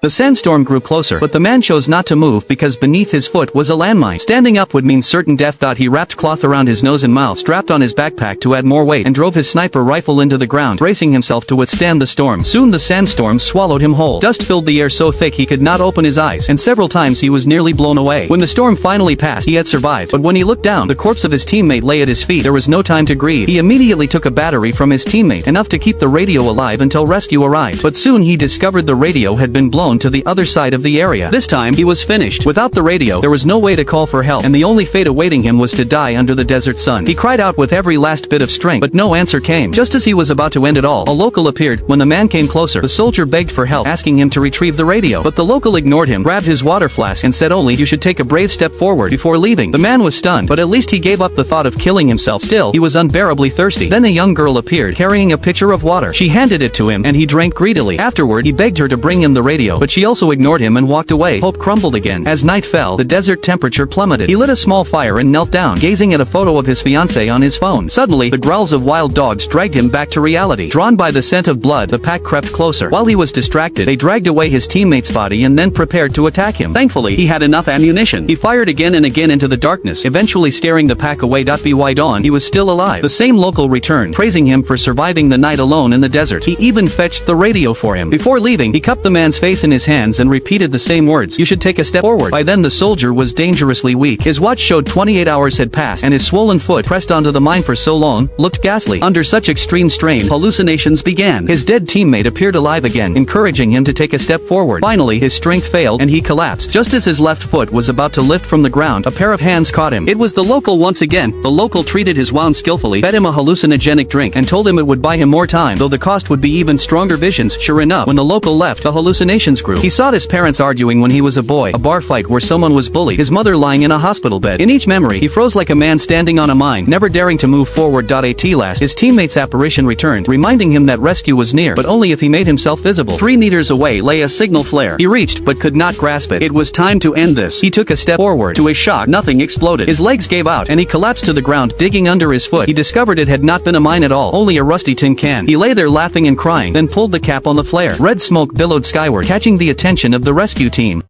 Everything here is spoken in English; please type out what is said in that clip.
The sandstorm grew closer, but the man chose not to move because beneath his foot was a landmine. Standing up would mean certain death. He wrapped cloth around his nose and mouth, strapped on his backpack to add more weight, and drove his sniper rifle into the ground, bracing himself to withstand the storm. Soon the sandstorm swallowed him whole. Dust filled the air so thick he could not open his eyes, and several times he was nearly blown away. When the storm finally passed, he had survived, but when he looked down, the corpse of his teammate lay at his feet. There was no time to grieve. He immediately took a battery from his teammate, enough to keep the radio alive until rescue arrived. But soon he discovered the radio had been blown to the other side of the area. This time, he was finished. Without the radio, there was no way to call for help, and the only fate awaiting him was to die under the desert sun. He cried out with every last bit of strength, but no answer came. Just as he was about to end it all, a local appeared. When the man came closer, the soldier begged for help, asking him to retrieve the radio. But the local ignored him, grabbed his water flask, and said only, "You should take a brave step forward before leaving." The man was stunned, but at least he gave up the thought of killing himself. Still, he was unbearably thirsty. Then a young girl appeared, carrying a pitcher of water. She handed it to him, and he drank greedily. Afterward, he begged her to bring him the radio, but she also ignored him and walked away. Hope crumbled again. As night fell, the desert temperature plummeted. He lit a small fire and knelt down, gazing at a photo of his fiancée on his phone. Suddenly, the growls of wild dogs dragged him back to reality. Drawn by the scent of blood, the pack crept closer. While he was distracted, they dragged away his teammate's body and then prepared to attack him. Thankfully, he had enough ammunition. He fired again and again into the darkness, eventually scaring the pack away. By dawn, he was still alive. The same local returned, praising him for surviving the night alone in the desert. He even fetched the radio for him. Before leaving, he cupped the man's face in his hands and repeated the same words, "You should take a step forward." By then the soldier was dangerously weak. His watch showed 28 hours had passed, and his swollen foot, pressed onto the mine for so long, looked ghastly. Under such extreme strain, hallucinations began. His dead teammate appeared alive again, encouraging him to take a step forward. Finally, his strength failed, and he collapsed. Just as his left foot was about to lift from the ground, a pair of hands caught him. It was the local once again. The local treated his wound skillfully, fed him a hallucinogenic drink, and told him it would buy him more time, though the cost would be even stronger visions. Sure enough, when the local left, the hallucinations grew. He saw his parents arguing when he was a boy, a bar fight where someone was bullied, his mother lying in a hospital bed. In each memory, he froze like a man standing on a mine, never daring to move forward. At last, his teammate's apparition returned, reminding him that rescue was near, but only if he made himself visible. 3 meters away lay a signal flare. He reached, but could not grasp it. It was time to end this. He took a step forward. To his shock, nothing exploded. His legs gave out, and he collapsed to the ground. Digging under his foot, he discovered it had not been a mine at all, only a rusty tin can. He lay there laughing and crying, then pulled the cap on the flare. Red smoke billowed skyward, catching the attention of the rescue team.